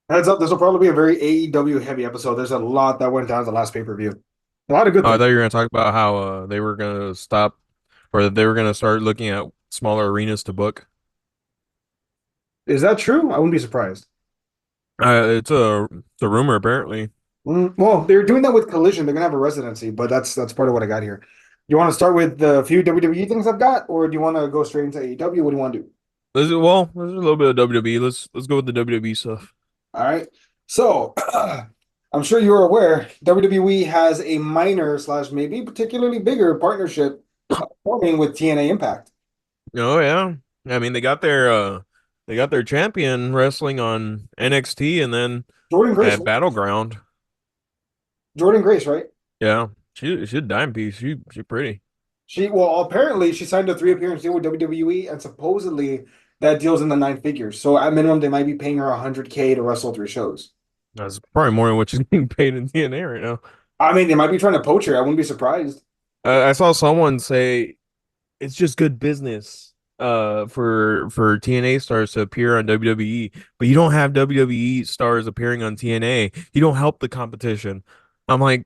Heads up, this will probably be a very AEW heavy episode. There's a lot that went down at the last pay-per-view. A lot of good Oh, I things. thought you were going to talk about how they were going to stop or they were going to start looking at smaller arenas to book. Is that true? I wouldn't be surprised. It's a rumor apparently. Well, they're doing that with Collision. They're gonna have a residency, but that's part of what I got here. You want to start with the few WWE things I've got, or do you want to go straight into AEW? What do you want to do? There's a little bit of WWE. Let's go with the WWE stuff. All right. So, I'm sure you're aware WWE has a minor slash maybe particularly bigger partnership forming with TNA Impact. Oh yeah. I mean, they got their champion wrestling on NXT and then Jordan Grace, at right? Battleground. Jordan Grace, right? Yeah. She's a dime piece. She pretty. Well, apparently she signed a three appearance deal with WWE, and supposedly that deal's in the nine figures. So at minimum, they might be paying her 100K to wrestle three shows. That's probably more than what she's getting paid in TNA right now. I mean, they might be trying to poach her. I wouldn't be surprised. I saw someone say it's just good business for TNA stars to appear on WWE, but you don't have WWE stars appearing on TNA. You don't help the competition. I'm like,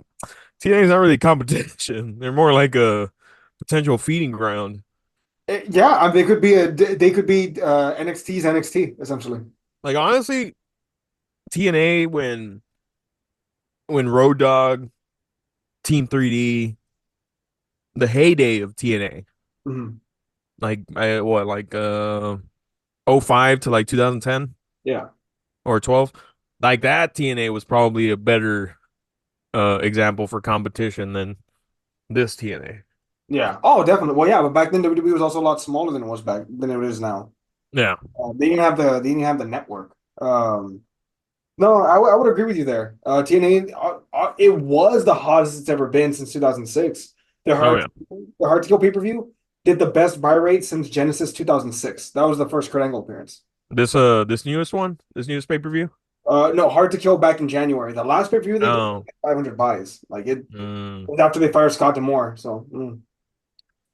TNA is not really competition. They're more like a potential feeding ground. Yeah, they could be NXT's NXT essentially. Like honestly, TNA when Road Dogg, Team 3D, the heyday of TNA, Mhm. like I what like '05 to like 2010 Yeah, or 12, like that TNA was probably a better example for competition than this TNA. yeah. Oh, definitely. Well, yeah, but back then WWE was also a lot smaller than it is now. Yeah. They didn't have the network. No, I would agree with you there. TNA, it was the hottest it's ever been since 2006. The Oh hard yeah. the Hard to Kill pay-per-view did the best buy rate since Genesis 2006. That was the first Kurt Angle appearance. This newest one, this newest pay-per-view. No, Hard to Kill back in January. The last pay-per-view they did Oh. 500 buys. Like it Mm. was after they fired Scott D'Amore. So,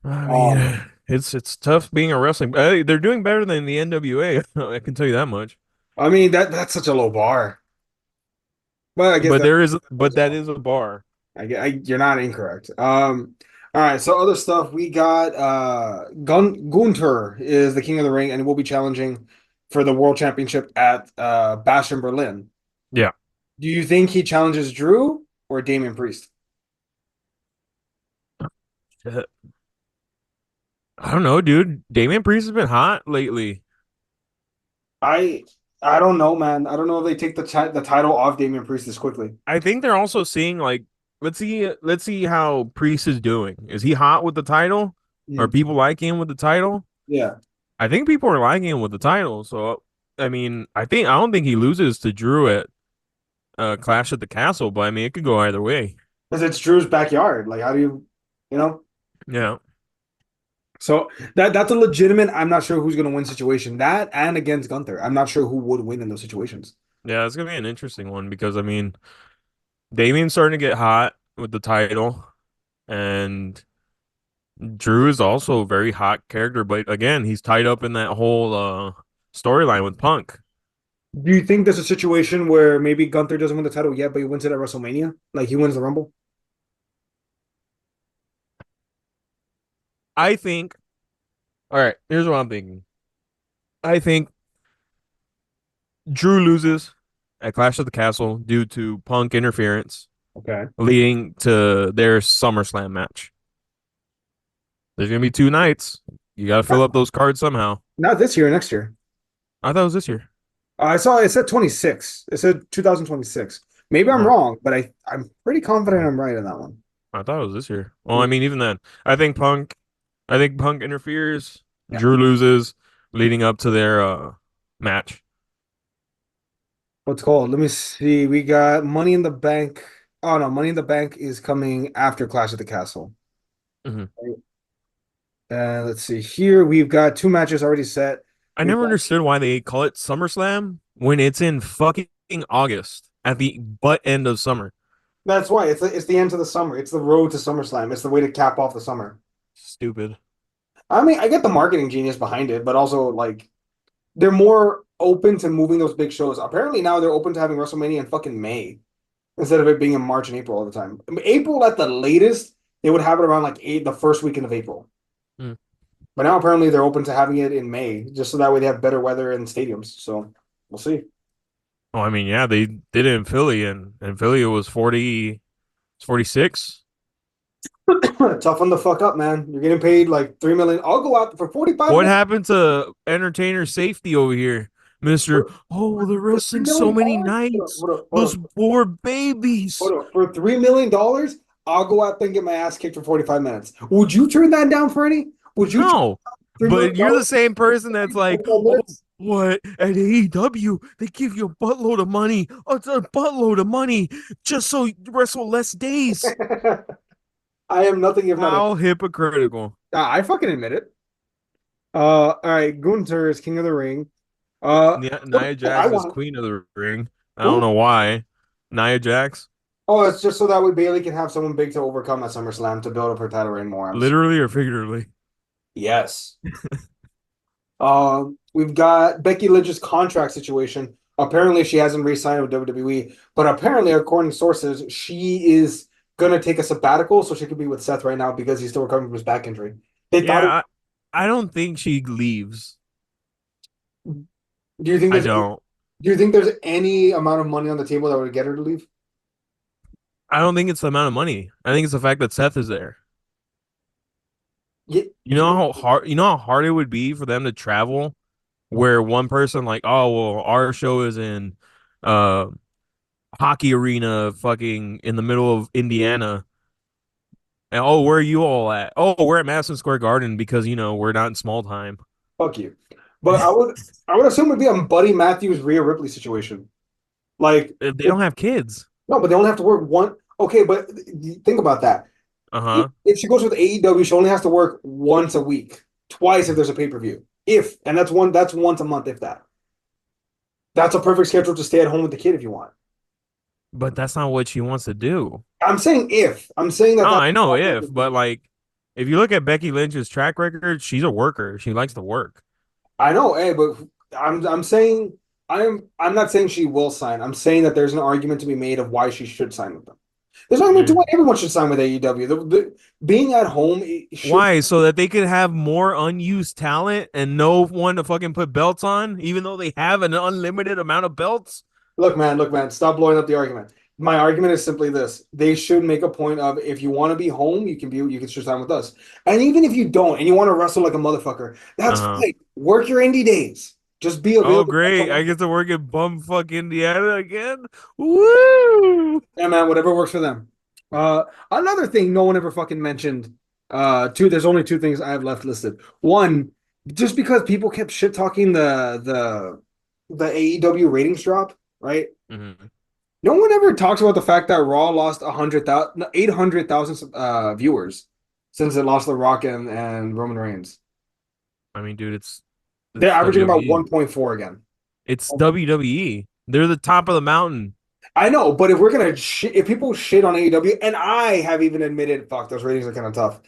I um, mean, it's tough being a wrestling. They're doing better than the NWA. I can tell you that much. I mean that's such a low bar. But I guess But that is a bar. you're not incorrect. All right, so other stuff we got Gunter is the king of the ring and will be challenging for the world championship at Bash in Berlin. Yeah. Do you think he challenges Drew or Damian Priest? Uh, I don't know, dude. Damian Priest has been hot lately. I I don't know, man. I don't know if they take the title off Damian Priest this quickly. I think they're also seeing like let's see how Priest is doing. Is he hot with the title? Are Mhm. people liking him with the title? Yeah. I think people are liking him with the title. So I mean, I don't think he loses to Drew at Clash at the Castle, but I mean it could go either way. Because it's Drew's backyard. Like, how do you know? Yeah. So that's a legitimate. I'm not sure who's going to win situation. That and against Gunther, I'm not sure who would win in those situations. Yeah, it's gonna be an interesting one because I mean Damien's starting to get hot with the title, and Drew is also a very hot character, but again, he's tied up in that whole storyline with Punk. Do you think there's a situation where maybe Gunther doesn't win the title yet, but he wins it at WrestleMania? Like he wins the Rumble? I think, all right, here's what I'm thinking. I think Drew loses at Clash of the Castle due to Punk interference, Okay. leading to their SummerSlam match. There's gonna be two nights. You gotta fill up those cards somehow. Not this year, next year. I thought it was this year. I saw it said 26. It said 2026. Maybe I'm Oh, wrong, but I'm pretty confident I'm right on that one. I thought it was this year. Well, I mean, even then, I think Punk I think Punk interferes. Yeah. Drew loses, leading up to their match. What's called? Let me see. We got Money in the Bank. Oh no, Money in the Bank is coming after Clash of the Castle. Mhm. Let's see. Here we've got two matches already set. I We've never got understood why they call it SummerSlam when it's in fucking August at the butt end of summer. That's why it's the end of the summer. It's the road to SummerSlam. It's the way to cap off the summer. Stupid. I mean, I get the marketing genius behind it, but also like they're more. open to moving those big shows. Apparently now they're open to having WrestleMania in fucking May instead of it being in March and April all the time. April at the latest, they would have it around like the first weekend of April. Mm. But now apparently they're open to having it in May, just so that way they have better weather in stadiums. So we'll see. Oh, I mean, yeah, they did it in Philly, and Philly it was 46. Toughen the fuck up, man. You're getting paid like 3 million. I'll go out for 45 What minutes happened to entertainer safety over here, Mister? for, Oh, they're for three wrestling so million many dollars. nights. Hold Those up, poor babies. For $3 million, I'll go out there and get my ass kicked for 45 minutes. Would you turn that down, Ferny? Would you turn No, $3 million but you're the same person for that's like, 45 oh, minutes? what at AEW they give you a buttload of money. Oh, it's a buttload of money just so you wrestle less days. I am nothing if not a. How hypocritical. I fucking admit it. All right, Gunther is King of the Ring. Nia I Jax is want queen of the ring. I don't who? know why. Nia Jax, Oh, it's just so that way Bailey can have someone big to overcome at SummerSlam to build up her title reign more. literally or figuratively. Yes. We've got Becky Lynch's contract situation. Apparently, she hasn't re-signed with WWE, but apparently, according to sources, she is gonna take a sabbatical so she could be with Seth right now because he's still recovering from his back injury. They thought it. Yeah, I don't think she leaves. Do you think I there's don't. do you think there's any amount of money on the table that would get her to leave? I don't think it's the amount of money. I think it's the fact that Seth is there. Yeah, You know how hard it would be for them to travel where one person like, oh well, our show is in uh hockey arena fucking in the middle of Indiana. And oh, where are you all at? Oh, we're at Madison Square Garden because we're not in small time. fuck you. But I would assume it'd be a Buddy Matthews Rhea Ripley situation. Like They if don't have kids. no, but they only have to work one. Okay, but think about that. Uh-huh. If she goes with AEW, she only has to work once a week, twice if there's a pay-per-view. If and that's once a month, if that. That's a perfect schedule to stay at home with the kid if you want. But that's not what she wants to do. I'm saying if. I'm saying Oh, that's I know if, but possible. like if you look at Becky Lynch's track record, she's a worker. She likes to work. I know, hey, but I'm saying I'm not saying she will sign. I'm saying that there's an argument to be made of why she should sign with them. There's an argument to why Mm. everyone should sign with AEW. Being at home should Why? So that they could have more unused talent and no one to fucking put belts on, even though they have an unlimited amount of belts? look, man, stop blowing up the argument. My argument is simply this. They should make a point of if you want to be home, you can just sign with us. And even if you don't and you want to wrestle like a motherfucker, that's Uh-huh. fine. Work your indie days. Just be Oh, available once a great. I month. get to work in bumfuck Indiana again. Woo! Yeah, man, whatever works for them. Another thing no one ever fucking mentioned. There's only two things I have left listed. One, just because people kept shit talking the AEW ratings drop, right? Mhm. No one ever talks about the fact that Raw lost 100,000, 800,000 viewers since it lost The Rock and Roman Reigns. I mean, dude, They're it's averaging about WWE. 1.4 again. It's WWE. They're the top of the mountain. I know, but if we're gonna if people shit on AEW, and I have even admitted, fuck, those ratings are kind of tough.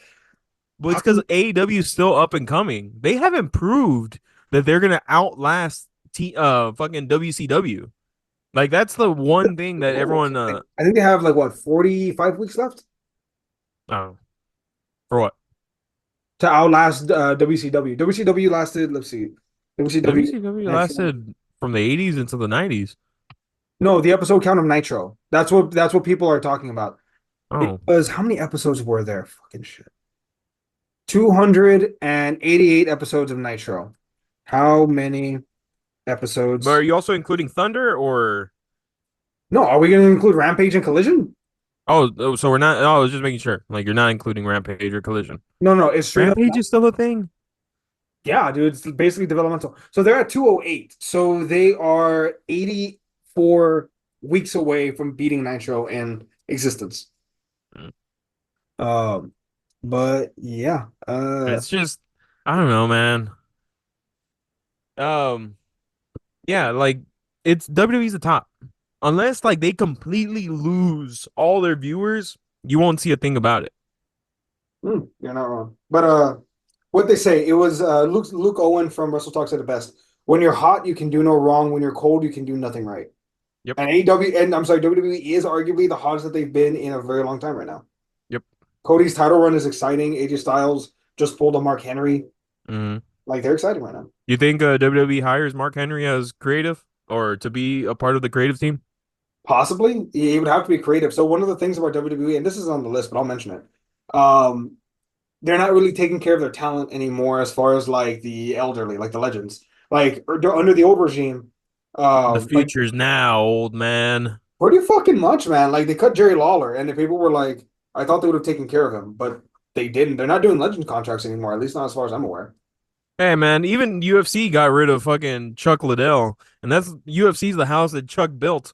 But it's How because AEW is still up and coming. They haven't proved that they're gonna outlast fucking WCW. Like that's the one thing that everyone I think they have like what 45 weeks left oh, for what? to outlast WCW. WCW lasted, let's see, WCW WCW had lasted from the 80s into the 90s. no, the episode count of Nitro. That's what people are talking about. It Oh, was how many episodes were there? Fucking shit. 288 episodes of Nitro. How many but are episodes? you also including Thunder or No, are we going to include Rampage and Collision? so we're not oh, I was just making sure. Like you're not including Rampage or Collision. No, no, it's straight up. Rampage is still a thing? Yeah, dude, it's basically developmental. So they're at 208. So they are 84 weeks away from beating Nitro in existence. Mm. Um, but yeah, It's just I don't know, man. Um Yeah, like it's WWE's the top. Unless like they completely lose all their viewers, you won't see a thing about it. you're not wrong. But what they say, it was Luke Owen from Wrestle Talk said it best. When you're hot, you can do no wrong. When you're cold, you can do nothing right. Yep. And AEW, and I'm sorry, WWE is arguably the hottest that they've been in a very long time right now. Yep. Cody's title run is exciting. AJ Styles just pulled a Mark Henry. Hmm. Like they're exciting right now. You think WWE hires Mark Henry as creative or to be a part of the creative team? Possibly, he would have to be creative. So one of the things about WWE, and this is on the list, but I'll mention it. Um, they're not really taking care of their talent anymore as far as like the elderly, like the legends. Like under the old regime, The like future's now, old man. pretty fucking much, man. Like they cut Jerry Lawler, and the people were like, I thought they would have taken care of him, but they didn't. They're not doing legend contracts anymore, at least not as far as I'm aware. Hey man, even UFC got rid of fucking Chuck Liddell, and that's UFC's the house that Chuck built.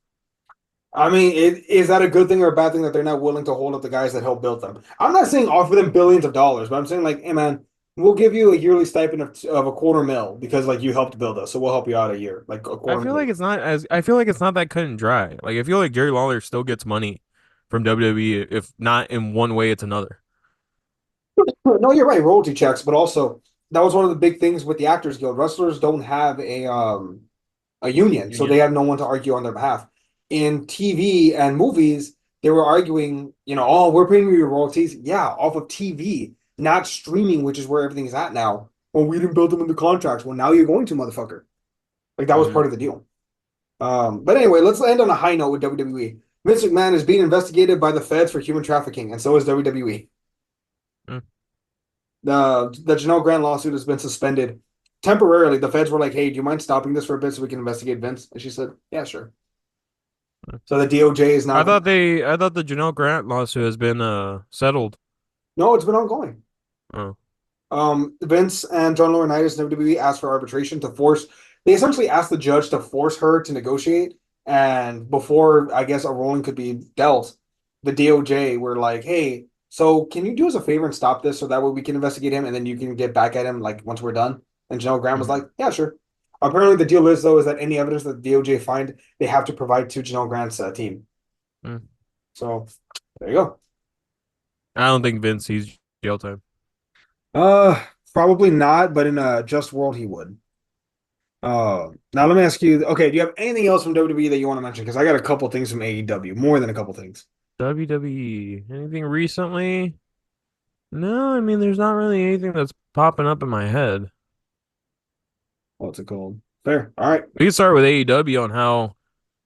I mean, is that a good thing or a bad thing that they're not willing to hold up the guys that helped build them? I'm not saying offer them billions of dollars, but I'm saying like, hey man, we'll give you a yearly stipend of a quarter mil because like you helped build us, so we'll help you out a year, like a I quarter feel mil. like it's not as I feel like it's not that cut and dry. Like I feel like Jerry Lawler still gets money from WWE, if not in one way, it's another. No, you're right, royalty checks, but also that was one of the big things with the Actors Guild. Wrestlers don't have a union, so they Union. have no one to argue on their behalf. In TV and movies, they were arguing, oh, we're paying you your royalties. Yeah, off of TV, not streaming, which is where everything's at now. Well, we didn't build them in the contracts. Well, now you're going to, motherfucker. Like that was Hmm. part of the deal. But anyway, let's end on a high note with WWE. Vince McMahon is being investigated by the feds for human trafficking, and so is WWE. Hmm. The Janelle Grant lawsuit has been suspended temporarily. The feds were like, "Hey, do you mind stopping this for a bit so we can investigate Vince?" And she said, "Yeah, sure." So the DOJ is now I thought the Janelle Grant lawsuit has been settled. no, it's been ongoing. Oh. Vince and John Laurinaitis and WWE asked for arbitration to force. They essentially asked the judge to force her to negotiate, and before I guess a ruling could be dealt, the DOJ were like, "Hey, so can you do us a favor and stop this so that way we can investigate him and then you can get back at him like once we're done?" And Janelle Graham was like, Mhm. "Yeah, sure." Apparently, the deal is though is that any evidence that the DOJ find, they have to provide to Janelle Grant's team. Mm. So there you go. I don't think Vince sees jail time. Uh, Probably not, but in a just world, he would. Now let me ask you. Okay, do you have anything else from WWE that you want to mention? Because I got a couple things from AEW, more than a couple things. WWE. Anything recently? No, I mean there's not really anything that's popping up in my head. What's it called? Fair. All right. We can start with AEW on how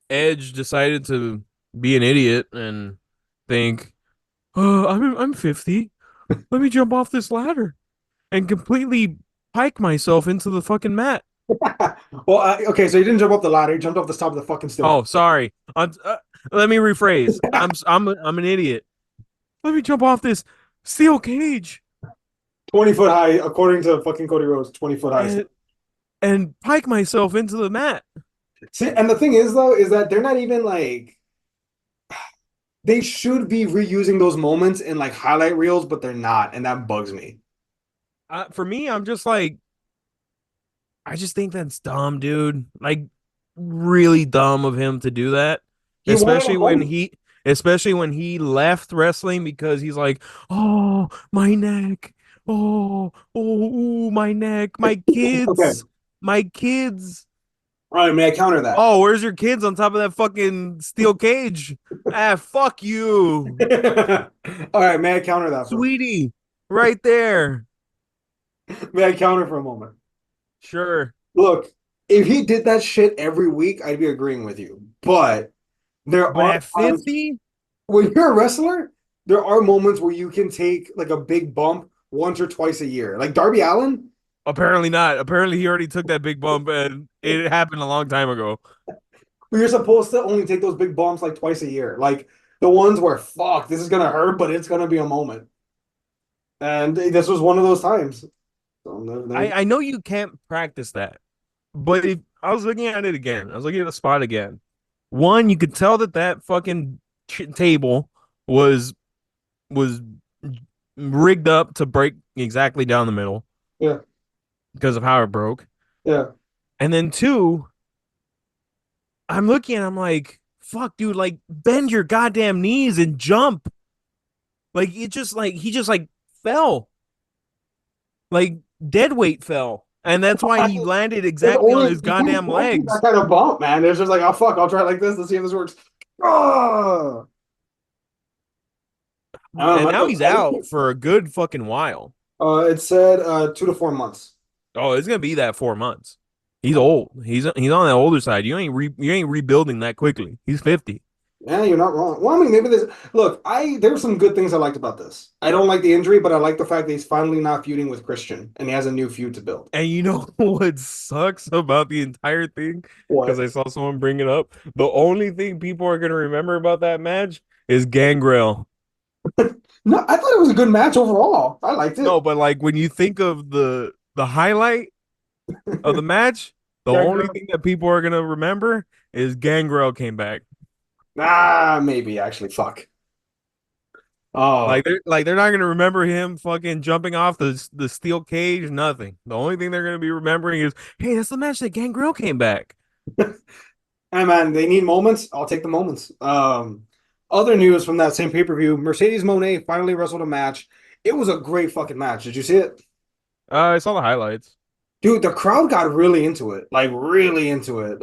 Edge decided to be an idiot and think, "Oh, I'm 50. Let me jump off this ladder," and completely pike myself into the fucking mat. Well, okay, so you didn't jump up the ladder. You jumped off the top of the fucking steel Oh, cage. sorry. Let me rephrase. I'm an idiot. Let me jump off this steel cage 20 foot high, according to fucking Cody Rhodes. 20 foot high. and pike myself into the mat. See, and the thing is though, is that they're not even like they should be reusing those moments in like highlight reels, but they're not, and that bugs me. For me, I'm just like, I just think that's dumb, dude. Like, really dumb of him to do that, He wanted a especially when money. he, especially when he left wrestling because he's like, oh, my neck, ooh, my neck, Okay. my kids. All right, may I counter that? Oh, where's your kids on top of that fucking steel cage? Ah, fuck you, All right, may I counter that for sweetie, right there. may I counter for a moment? Sure, Look, if he did that shit every week, I'd be agreeing with you. But there but are at times 50, when you're a wrestler, there are moments where you can take like a big bump once or twice a year. Like Darby Allin, apparently not. Apparently, he already took that big bump, and it happened a long time ago. you're supposed to only take those big bumps like twice a year. Like the ones where fuck, this is gonna hurt, but it's gonna be a moment. And this was one of those times. So I know you can't practice that, but if I was looking at it again, I was looking at the spot again. One, you could tell that that fucking table was was rigged up to break exactly down the middle yeah, because of how it broke. yeah. And then two, I'm looking and I'm like, fuck, dude, like bend your goddamn knees and jump. Like it just like he just like fell, like dead weight fell. And that's why he landed There's exactly on only his you can't goddamn do that legs. kind of bump, man. It's just like, oh fuck, I'll try it like this. Let's see if this works. Oh, I don't And know, now man. he's out for a good fucking while. It said 2 to 4 months. Oh, it's gonna be that 4 months. He's old. He's on the older side. You ain't rebuilding that quickly. He's 50. Yeah, you're not wrong. Well, I mean, maybe this. Look, there were some good things I liked about this. I don't like the injury, but I like the fact that he's finally not feuding with Christian, and he has a new feud to build. And you know what sucks about the entire thing? Because What? I saw someone bring it up. The only thing people are gonna remember about that match is Gangrel. No, I thought it was a good match overall. I liked No, it. but like when you think of the highlight of the match, the Yeah, only girl. thing that people are gonna remember is Gangrel came back. Maybe actually. Fuck. Oh, They're not gonna remember him fucking jumping off the steel cage. Nothing. The only thing they're gonna be remembering is, hey, that's the match that Gangrel came back. hey man, they need moments. I'll take the moments. Other news from that same pay-per-view: Mercedes Moné finally wrestled a match. It was a great fucking match. Did you see it? I saw the highlights. Dude, the crowd got really into it. Like really into it.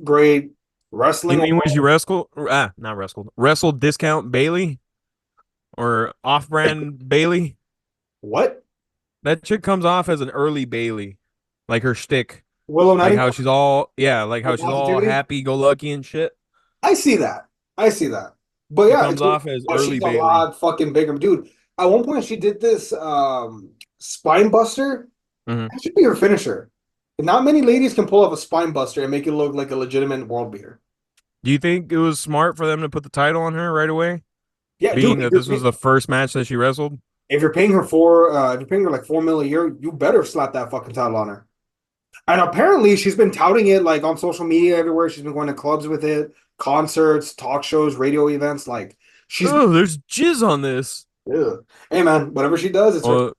Great You wrestling. mean when she wrestled? Not wrestled. Wrestled discount Bailey or off-brand Bailey. What? That chick comes off as an early Bailey, like her shtick, Willow like how Nightingale? she's all yeah, like how she's all Positivity? happy go lucky and shit. I see that. I see that. But She yeah, comes off as but early she's a Bailey. lot fucking bigger. Dude, at one point she did this spine buster. Mhm. That should be her finisher. Not many ladies can pull off a spine buster and make it look like a legitimate world beater. Do you think it was smart for them to put the title on her right away, Yeah, dude, being that this was the first match that she wrestled? if you're paying her like 4 mil a year, you better slap that fucking title on her. And apparently she's been touting it like on social media everywhere. She's been going to clubs with it, concerts, talk shows, radio events. Like she's Oh, there's jizz on this. ugh. Hey man, whatever she does, it's her. Well,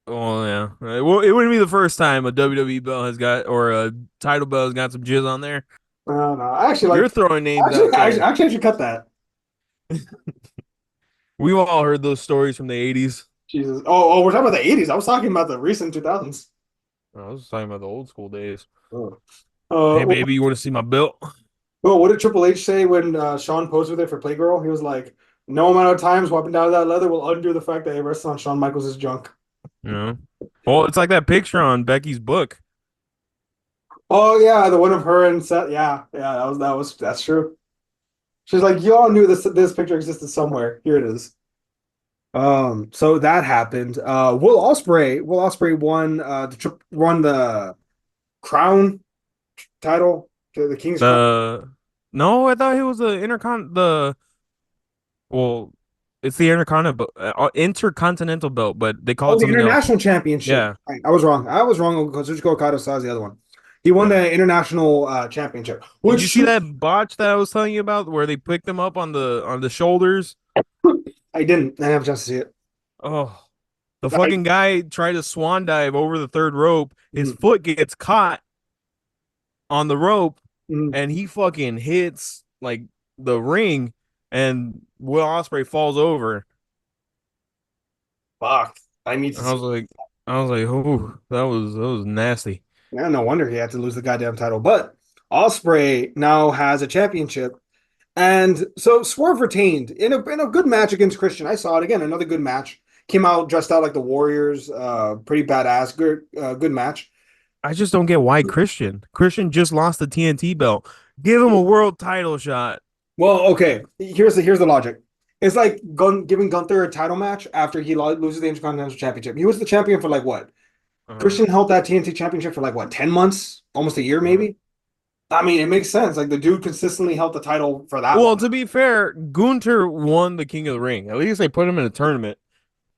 well, yeah. Well, it wouldn't be the first time a WWE belt has got or a title belt has got some jizz on there. No, I actually You're like. throwing names out there. I should cut that. We've all heard those stories from the 80s. Jesus. Oh, we're talking about the 80s. I was talking about the recent 2000s. I was talking about the old school days. Oh. Hey, Well, baby, you want to see my belt? what did Triple H say when Sean posed with it for Playgirl? He was like, "No amount of times wiping down that leather will undo the fact that it rests on Shawn Michaels' junk." You know? Well, it's like that picture on Becky's book. Oh yeah, the one of her and Seth. Yeah, yeah, that's true. She's like, "You all knew this picture existed somewhere. Here it is." So that happened. Will Ospreay won the Crown title, the King's Crown. The No, I thought it was the well, it's the intercontinental belt, but they call Oh, it the something else. International Championship. Yeah. Right, I was wrong. I was wrong because Kazuchika Okada saw the other one. He won Yeah. the International Championship, Did which you see that botch that I was telling you about where they picked them up on the shoulders? I didn't. I didn't have a chance to see it. Oh, the I, fucking guy tried to swan dive over the third rope. His mm, foot gets caught on the rope mm, and he fucking hits like the ring and Will Ospreay falls over. fuck. I need to I see. was like oh, that was nasty. Yeah, no wonder he had to lose the goddamn title. But Osprey now has a championship. And so Swerve retained in a good match against Christian. I saw it again, another good match. Came out dressed out like the Warriors. Pretty badass. Good match. I just don't get why Christian just lost the TNT belt. Give him a world title shot. Well, okay. Here's the logic. It's like giving Gunther a title match after he loses the Intercontinental Championship. He was the champion for like what? Uh, Christian held that TNT Championship for like what, 10 months, almost a year, uh. maybe. I mean, it makes sense. Like the dude consistently held the title for that Well, long. to be fair, Gunter won the King of the Ring. At least they put him in a tournament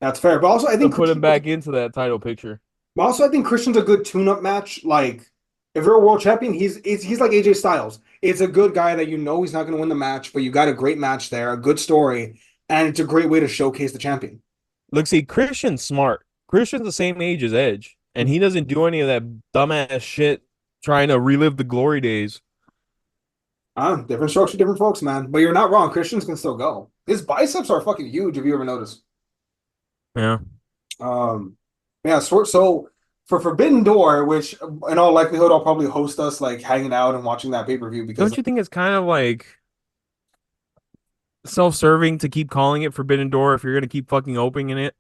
That's fair. But also, to put him back into that title picture. I think Christian's a good tune-up match. Like, if you're a world champion, he's like AJ Styles. It's a good guy that you know he's not going to win the match, but you got a great match there, a good story, and it's a great way to showcase the champion. Look, see, Christian's smart. Christian's the same age as Edge, and he doesn't do any of that dumbass shit trying to relive the glory days. Different strokes for different folks, man. But you're not wrong. Christians can still go. His biceps are fucking huge. If you ever noticed. Yeah. Um, yeah. So for Forbidden Door, which in all likelihood I'll probably host us like hanging out and watching that pay-per-view because Don't you think it's kind of like self-serving to keep calling it Forbidden Door if you're gonna keep fucking opening it?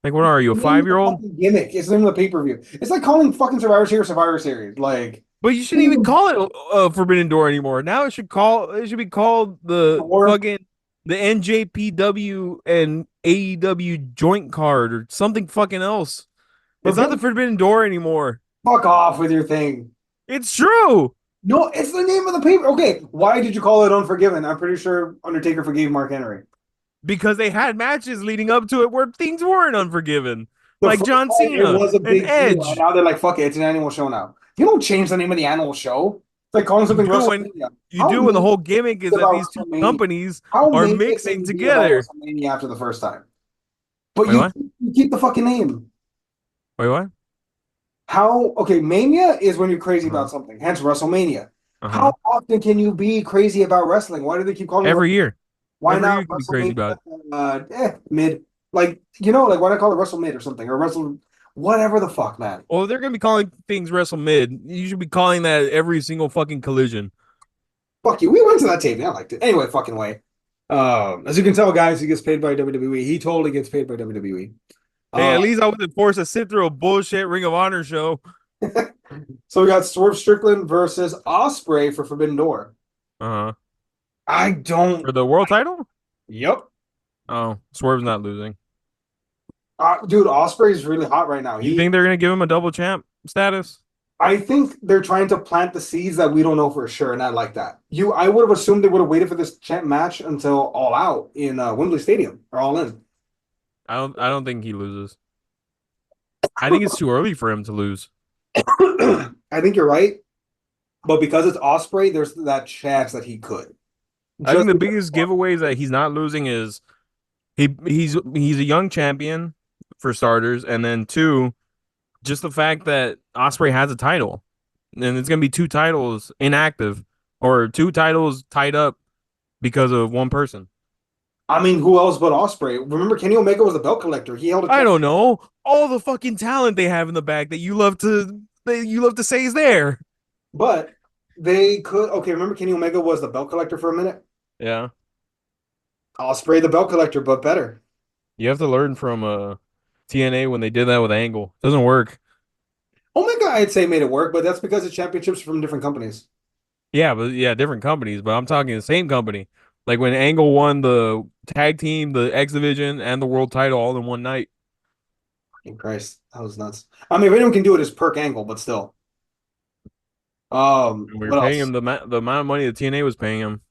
Like, what are you, a the name of the 5-year-old? fucking gimmick. It's the name of the pay-per-view. It's like calling fucking Survivor Series. Like But you shouldn't even call it Forbidden Door anymore. Now it should be called the or fucking the NJPW and AEW joint card or something fucking else. It's not the Forbidden. Forbidden Door anymore. Fuck off with your thing. It's true No, it's the name of the paper. Okay, why did you call it Unforgiven? I'm pretty sure Undertaker forgave Mark Henry. because they had matches leading up to it where things weren't unforgiven, The like first John time it Cena was a and big deal, and Edge. now they're like, fuck it, it's an annual show now. You don't change the name of the annual show. It's like calling You something do when WrestleMania. you How do when the mania whole gimmick is that about these two WrestleMania? companies How are mania can mixing you be about together. WrestleMania after the first time? But Wait, what? you keep the fucking name. Wait, what? How, okay, Mania is when you're crazy Uh-huh. about something, hence WrestleMania. Uh-huh. How often can you be crazy about wrestling? Why do they keep calling it? Every year. Why Every year not you can be crazy WrestleMania about it. mid? Like, like why not call it Wrestle Mid or something? Or Wrestle whatever the fuck, man. Well, if they're gonna be calling things Wrestle Mid, you should be calling that every single fucking collision. Fuck you. We went to that taping. I liked it. Anyway, fucking way. As you can tell, guys, he gets paid by WWE. He totally gets paid by WWE. Hey, Uh, at least I wasn't forced to sit through a bullshit Ring of Honor show. so we got Swerve Strickland versus Osprey for Forbidden Door. Uh-huh. I don't. For the world title? Yep. Oh, Swerve's not losing. Dude, Osprey's really hot right now. You think they're gonna give him a double champ status? I think they're trying to plant the seeds that we don't know for sure, and I like that. I would have assumed they would have waited for this champ match until All Out in Wembley Stadium or All In. I don't think he loses. I think it's too early for him to lose. I think you're right, but because it's Osprey, there's that chance that he could. I think Just the because, biggest giveaways that he's not losing is he's a young champion for starters, and then two, just the fact that Osprey has a title, and it's gonna be two titles inactive or two titles tied up because of one person. I mean, who else but Osprey? Remember, Kenny Omega was the belt collector. He held a I champ, don't know all the fucking talent they have in the back that you love to say is there. but they could. Okay, remember Kenny Omega was the belt collector for a minute. Yeah, Osprey, the belt collector, but better. you have to learn from TNA when they did that with Angle. Doesn't work. Omega, I'd say, made it work, but that's because the championships are from different companies. Yeah, but yeah, different companies. But I'm talking the same company. Like when Angle won the tag team, the X Division, and the world title all in one night. Fucking Christ, that was nuts. I mean, if anyone can do it, it's Perk Angle, but still. And we were What paying else? him the amount of money that TNA was paying him.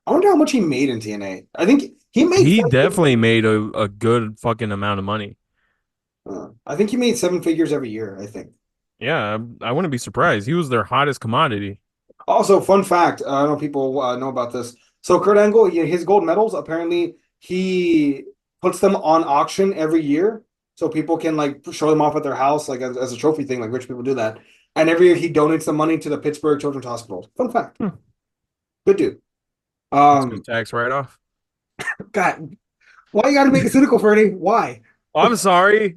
I wonder how much he made in TNA. I think he made He seven figures. definitely made a good fucking amount of money. I think he made seven figures every year, I think. Yeah, I wouldn't be surprised. He was their hottest commodity. Also, fun fact, I don't know if people know about this. So Kurt Angle, his gold medals, apparently he puts them on auction every year. So people can like show them off at their house, like as a trophy thing, like rich people do that. And every year he donates the money to the Pittsburgh Children's Hospital. Fun fact. Hmm, Good dude. that's a good tax write-off. God, why you gotta make it cynical, Ferny? Why? Oh, I'm sorry.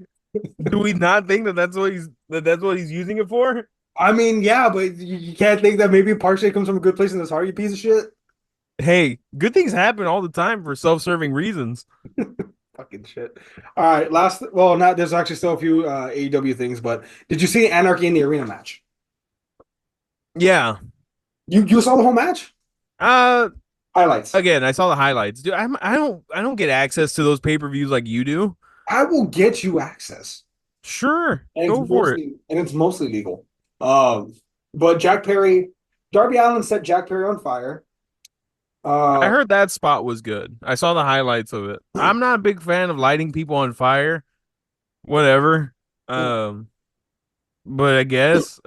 Do we not think that that's what he's using it for? I mean, yeah, but you can't think that maybe partially comes from a good place in this heart, you piece of shit. Hey, good things happen all the time for self-serving reasons. Fucking shit. All right, last. Well, not. There's actually still a few AEW things, but did you see Anarchy in the Arena match? Yeah. You saw the whole match? Uh Highlights. Again, I saw the highlights. Dude, I don't get access to those pay-per-views like you do. I will get you access, Sure, and go for it. it's mostly legal. Um, but Jack Perry, Darby Allin set Jack Perry on fire. I Uh, heard that spot was good. I saw the highlights of it. I'm not a big fan of lighting people on fire. Whatever. Um, but I guess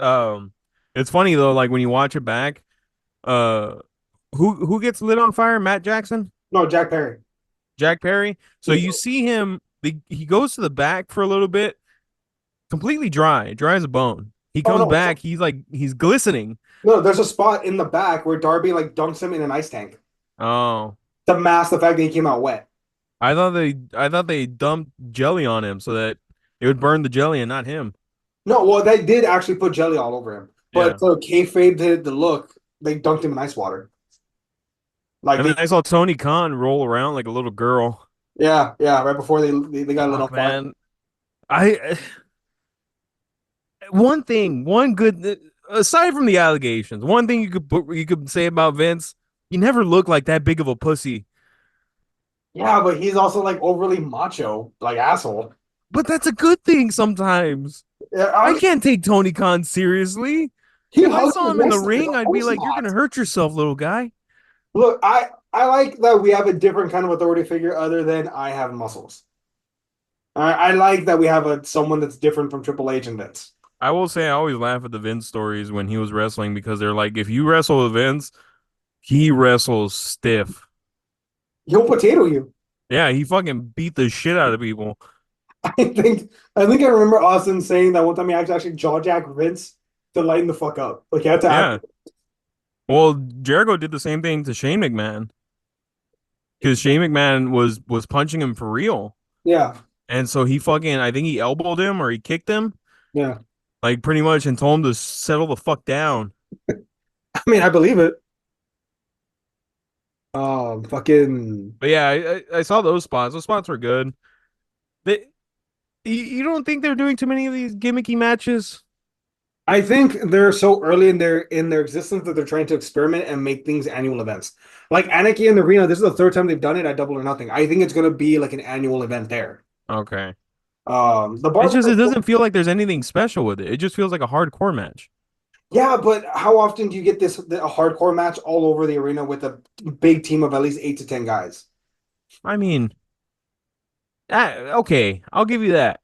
it's funny though, like when you watch it back, uh who gets lit on fire? Matt Jackson? no, Jack Perry. Jack Perry? So you see him he goes to the back for a little bit, completely dry as a bone. He Oh comes no, back, he's glistening. no, there's a spot in the back where Darby like dunks him in an ice tank Oh. to mask the fact that he came out wet. I thought they dumped jelly on him so that it would burn the jelly and not him. No, well, they did actually put jelly all over him, but Yeah. so kayfabe the look, they dunked him in ice water. Like And then they, I saw Tony Khan roll around like a little girl. yeah, yeah, right before they got lit on Fuck, fire. man. I one thing, one good aside from the allegations, one thing you could say about Vince, he never looked like that big of a pussy. Yeah, but he's also like overly macho, like asshole. But that's a good thing sometimes. Yeah, I can't take Tony Khan seriously. he If I hugs saw his him in the wrestlers. ring, Of I'd be course like, "You're not. gonna hurt yourself, little guy." Look, I like that we have a different kind of authority figure other than I have muscles. I like that we have a someone that's different from Triple H and Vince. I will say I always laugh at the Vince stories when he was wrestling because they're like, if you wrestle with Vince, he wrestles stiff. He'll potato you. Yeah, he fucking beat the shit out of people. I think I remember Austin saying that one time he actually jaw jacked Vince to lighten the fuck up. Like he had to act. Yeah. Well, Jericho did the same thing to Shane McMahon because Shane McMahon was punching him for real. Yeah, And so he fucking I think he elbowed him or he kicked him, yeah. like pretty much and told him to settle the fuck down. I mean, I believe it. Fucking. But yeah, I saw those spots. Those spots were good. They, you don't think they're doing too many of these gimmicky matches? I think they're so early in their existence that they're trying to experiment and make things annual events. Like Anarchy in the Arena, this is the third time they've done it at Double or Nothing. I think it's gonna be like an annual event there. Okay. The It's barbell. just it doesn't feel like there's anything special with it. It just feels like a hardcore match. Yeah, but how often do you get a hardcore match all over the arena with a big team of at least 8 to 10 guys? I mean, okay, I'll give you that.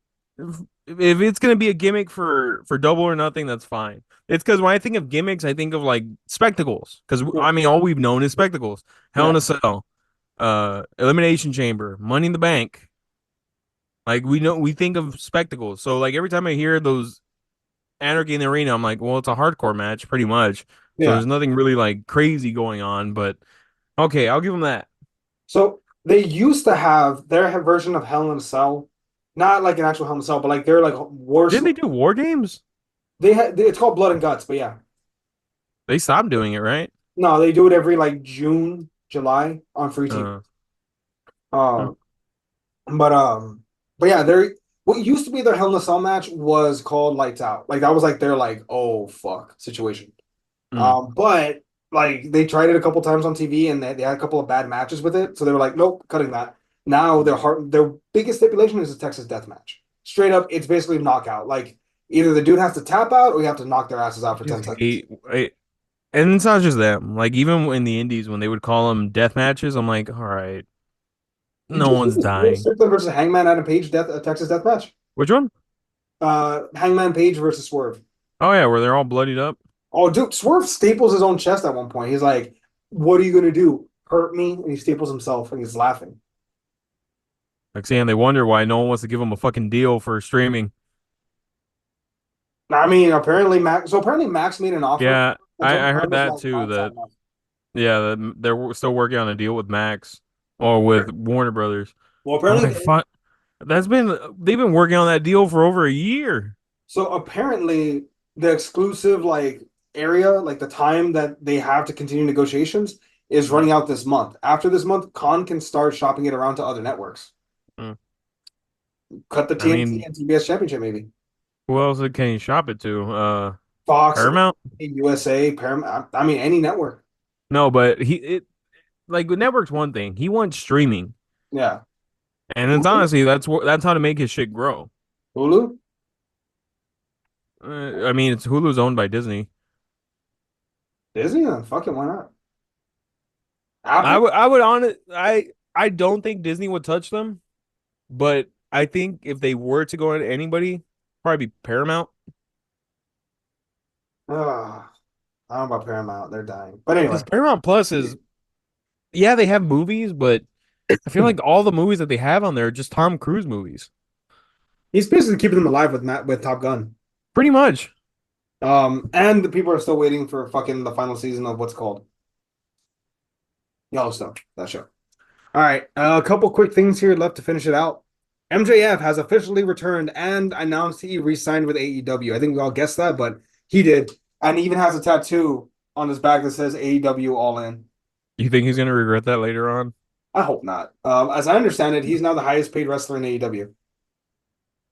If it's gonna be a gimmick for Double or Nothing, that's fine. It's because when I think of gimmicks, I think of like spectacles. Because Yeah, I mean, all we've known is spectacles. Hell yeah, in a Cell, Elimination Chamber, Money in the Bank. Like we think of spectacles. So like every time I hear those Anarchy in the Arena, I'm like, well, it's a hardcore match, pretty much. So yeah. there's nothing really like crazy going on. But okay, I'll give them that. So they used to have their version of Hell in a Cell, not like an actual Hell in a Cell, but like they're like worse. Didn't they do War Games? They had it's called Blood and Guts, but yeah, They stopped doing it, right? no, they do it every like June, July on free TV. Uh, hmm. Um, but um, but yeah, they're what used to be their Hell in a Cell match was called Lights Out. Like that was like their like oh fuck situation. Hmm. But like they tried it a couple times on TV and they had a couple of bad matches with it, so they were like, nope, cutting that. Now their biggest stipulation is a Texas death match. Straight up, it's basically knockout. Like either the dude has to tap out or you have to knock their asses out I for just 10 seconds. hate, and it's not just them. Like even in the indies, when they would call them death matches, I'm like, all right, no Just one's dying. Strickland versus Hangman Adam Page Texas death match. Which one? Hangman Page versus Swerve. Oh yeah, where they're all bloodied up. Oh, dude, Swerve staples his own chest at one point. He's like, "What are you gonna do? Hurt me?" And he staples himself and he's laughing. Like saying they wonder why no one wants to give them a fucking deal for streaming. I mean, apparently Max made an offer, Yeah, and Tony I Khan heard was that like, too. "Fine, sign That off." yeah, that they're still working on a deal with Max or with Warner Brothers. Well, I'm apparently, like, fuck. They've been working on that deal for over a year. apparently the exclusive like area, like the time that they have to continue negotiations, is Mm, running out this month. After this month, Khan can start shopping it around to other networks. mm. Cut the I TNT mean, and TBS championship, maybe. who else can you shop it to? Fox, Paramount? USA, Paramount. I mean, any network. No, but like with network's one thing. He wants streaming, Yeah. and it's Hulu? honestly that's how to make his shit grow. Hulu? I mean, it's Hulu's owned by Disney. Disney? Fuck it, why not? Apple? I would I don't think Disney would touch them, but I think if they were to go into anybody, probably be Paramount. I don't know about Paramount. They're dying. But Because anyway. Paramount Plus is, yeah, they have movies, but I feel like all the movies that they have on there are just Tom Cruise movies. He's basically keeping them alive with Top Gun. Pretty much. And the people are still waiting for fucking the final season of what's called Yellowstone, that show. All right, a couple quick things here left to finish it out. MJF has officially returned and announced he re-signed with AEW. I think we all guessed that, but he did. And he even has a tattoo on his back that says AEW All In. You think he's gonna regret that later on? I hope not. As I understand it, he's now the highest paid wrestler in AEW.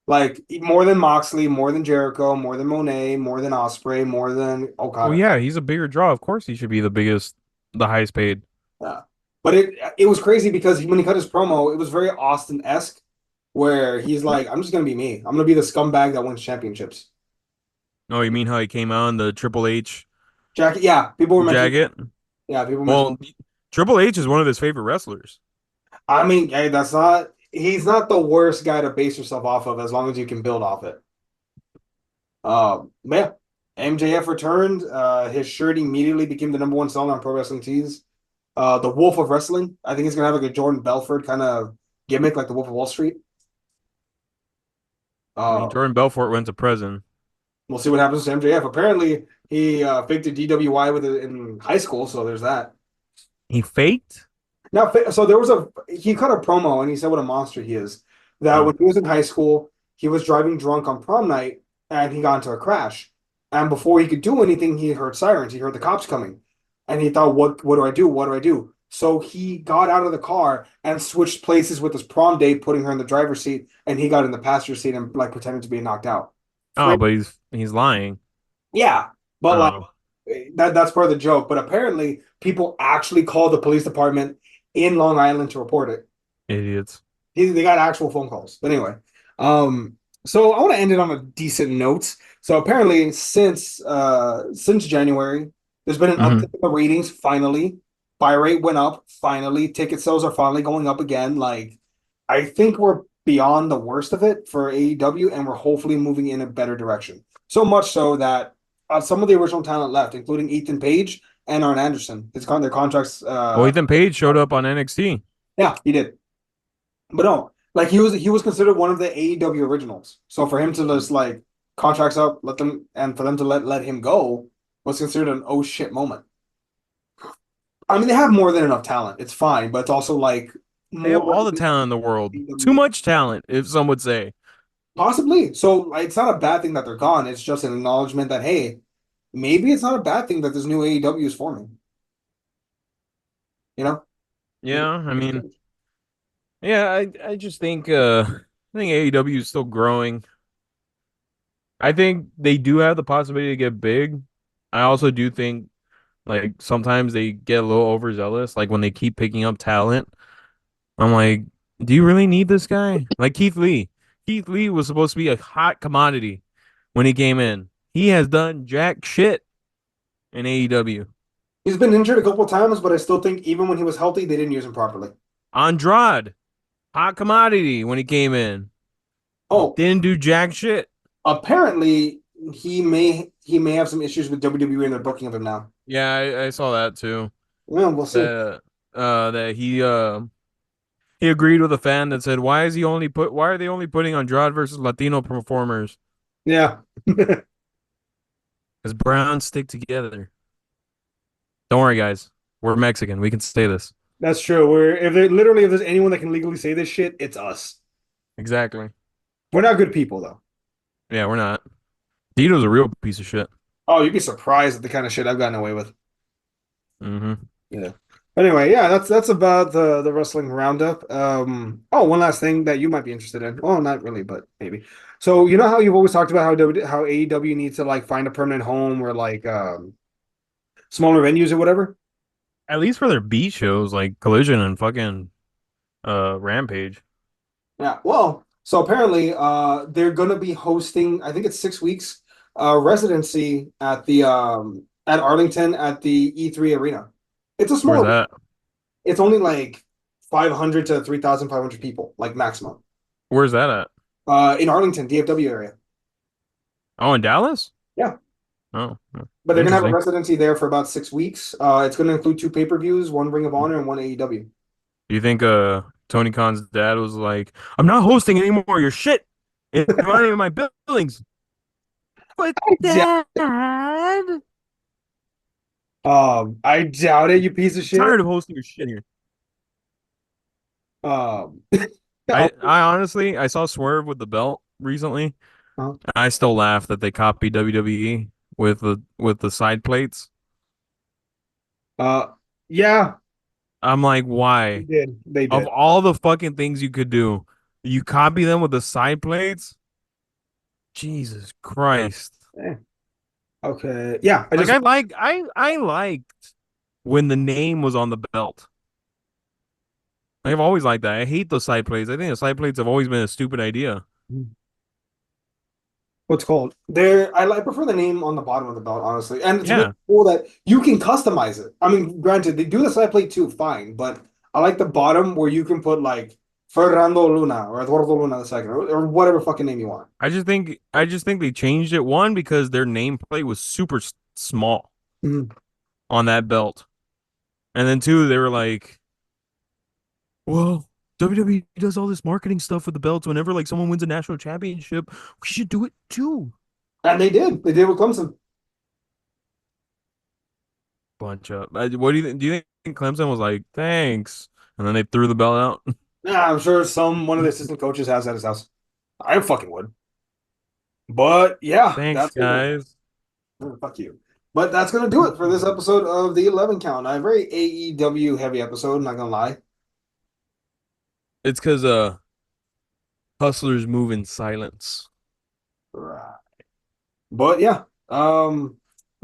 Like more than Moxley, more than Jericho, more than Monet, more than Osprey, more than Well, Okada. yeah, he's a bigger draw. Of course, he should be the biggest, the highest paid. Yeah. But it was crazy because when he cut his promo, it was very Austin-esque, where he's like, "I'm just gonna be me. I'm gonna be the scumbag that wins championships." Oh, you mean how he came out in the Triple H Jacket, yeah, people were mentioning. jacket? Yeah, people were mentioning. Well, Triple H is one of his favorite wrestlers. I mean, hey, that's not. He's not the worst guy to base yourself off of as long as you can build off it. Yeah, MJF returned. His shirt immediately became the number one seller on Pro Wrestling Tees. The Wolf of Wrestling. I think he's gonna have like a Jordan Belfort kind of gimmick, like the Wolf of Wall Street. I mean, Uh, Jordan Belfort went to prison. we'll see what happens to MJF. Apparently, he faked a DWI with it in high school, so there's that. He faked? Now, so there was he cut a promo and he said what a monster he is. That Oh, when he was in high school, he was driving drunk on prom night and he got into a crash. And before he could do anything, he heard sirens. He heard the cops coming, and he thought, what do I do? What do I do?" So he got out of the car and switched places with his prom date, putting her in the driver's seat, and he got in the passenger seat and like pretended to be knocked out. oh, but he's lying. Yeah, but like Oh, that's part of the joke. But apparently, people actually called the police department in Long Island to report it. idiots. They got actual phone calls. But anyway, so I want to end it on a decent note. So apparently, since January, there's been an Hmm. uptick in the ratings. Finally, buy rate went up. Finally, ticket sales are finally going up again. Like, I think we're beyond the worst of it for AEW, and we're hopefully moving in a better direction. So much so that some of the original talent left, including Ethan Page and Arn Anderson. Their contracts. Well, Ethan Page showed up on NXT. Yeah, he did. But no, like he was considered one of the AEW originals. So for him to just like contracts up, let them and for them to let him go was considered an oh shit moment. I mean, they have more than enough talent. It's fine, but it's also like They have more all the talent in the world. Too AEW much talent, if some would say. possibly. So like, it's not a bad thing that they're gone. It's just an acknowledgement that hey, maybe it's not a bad thing that this new AEW is forming. You know, maybe Yeah, I mean, yeah, I just think I think AEW is still growing. I think they do have the possibility to get big. I also do think like sometimes they get a little overzealous, like when they keep picking up talent. I'm like, do you really need this guy? Like Keith Lee. Keith Lee was supposed to be a hot commodity when he came in. He has done jack shit in AEW. he's been injured a couple of times, but I still think even when he was healthy, they didn't use him properly. Andrade, hot commodity when he came in. Oh, Didn't do jack shit. apparently he may have some issues with WWE and their booking of him now. Yeah, I saw that too. Yeah, we'll see. That he agreed with a fan that said, why are they only putting Andrade versus Latino performers? Yeah, Because Browns stick together. Don't worry, guys. We're Mexican. We can say this. that's true. If there's anyone that can legally say this shit, it's us. Exactly. We're not good people though. Yeah, we're not. Dito's a real piece of shit. Oh, you'd be surprised at the kind of shit I've gotten away with. Hmm. Yeah. Anyway, yeah, that's about the wrestling roundup. Oh, one last thing that you might be interested in. Well, not really, but maybe. So you know how you've always talked about how AEW needs to like find a permanent home or like smaller venues or whatever? At least for their beat shows like Collision and fucking Rampage. Yeah, well, so apparently they're gonna be hosting, I think it's 6 weeks, residency at Arlington at the E3 arena. It's a Where's small arena. that? It's only like 500 to 3,500 people, like maximum. Where's that at? In Arlington, DFW area. Oh, in Dallas? Yeah. Oh, But they're gonna have a interesting. residency there for about 6 weeks. It's gonna include two pay-per-views, one Ring of Honor and one AEW. Do you think Tony Khan's dad was like, I'm not hosting anymore, you're shit in my buildings. But Yeah. dad, I doubt it, you piece of shit. tired of hosting your shit here. Um Yeah. I honestly I saw Swerve with the belt recently. Uh, I still laugh that they copied WWE with the side plates. uh, yeah, I'm like, they why? did. They Of did. all the fucking things you could do, you copy them with the side plates? Jesus Christ. Eh, okay. Yeah, I Like just I liked when the name was on the belt. I've always liked that. I hate the side plates. I think the side plates have always been a stupid idea. what's called I prefer the name on the bottom of the belt, honestly. And it's really Yeah. cool that you can customize it. I mean, granted, they do the side plate too, fine, but I like the bottom where you can put like Fernando Luna or Eduardo Luna the second or whatever fucking name you want. I just think they changed it one because their nameplate was super small Mhm. on that belt. And then two, they were like, well, WWE does all this marketing stuff with the belts. Whenever like someone wins a national championship, we should do it too. And they did. They did with Clemson. Bunch of what do you think? Do you think Clemson was like, thanks, and then they threw the belt out? Yeah, I'm sure one of the assistant coaches has at his house. I fucking would. But yeah, Thanks, that's gonna guys. fuck you. But that's gonna do it for this episode of the 11 count. A very AEW heavy episode, not gonna lie. It's because hustlers move in silence. Right. But yeah, what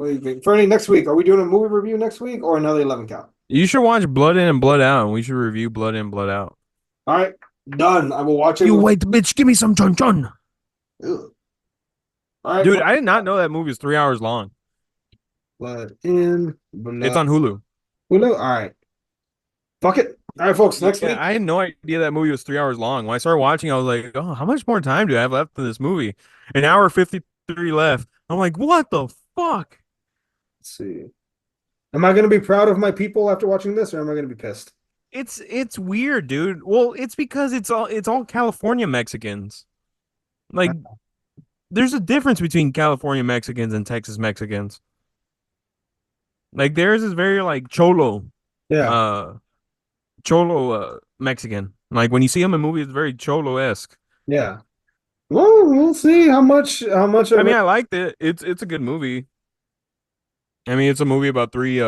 do you think? Fernie, next week, are we doing a movie review next week or another 11 count? You should watch Blood In and Blood Out, and we should review Blood In, Blood Out. All right, done. I will watch it You with. white bitch, give me some chun chun. Ugh. All right, Dude, I did not know that movie was 3 hours long. blood in, It's blood. on Hulu. Hulu. All right, fuck it. All right, folks, next Yeah, week. I had no idea that movie was 3 hours long. When I started watching, I was like, oh, how much more time do I have left in this movie? An hour 53 left. I'm like, what the fuck? Let's see. Am I going to be proud of my people after watching this, or am I going to be pissed? It's weird, dude. Well, it's because it's all California Mexicans. Like, there's a difference between California Mexicans and Texas Mexicans. Like theirs is very like Yeah, uh cholo Mexican. Like when you see them in movies, it's very cholo-esque. yeah. Well, we'll see how much I of mean, it. I liked it. It's a good movie. I mean, it's a movie about three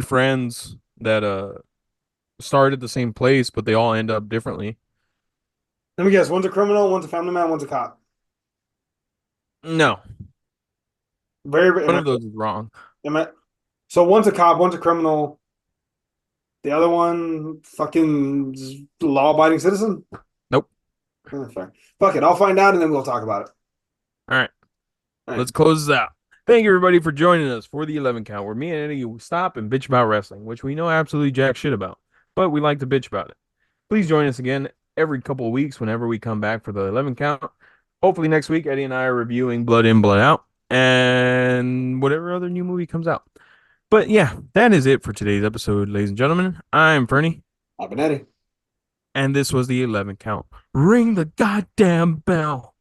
friends that start at the same place, but they all end up differently. Let me guess. One's a criminal, one's a family man, one's a cop. No, Very. one of those is wrong. Am I, so one's a cop, one's a criminal. The other one, fucking law-abiding citizen. Nope. Fair. Fuck it. I'll find out and then we'll talk about it. All right, All right. let's close this out. Thank you everybody for joining us for the 11 count, where me and Eddie stop and bitch about wrestling, which we know absolutely jack shit about, but we like to bitch about it. Please join us again every couple of weeks whenever we come back for the 11 count. Hopefully next week, Eddie and I are reviewing Blood In, Blood Out, and whatever other new movie comes out. But yeah, that is it for today's episode, ladies and gentlemen. I'm Ferny, I've been Eddie. and this was the 11 count. Ring the goddamn bell.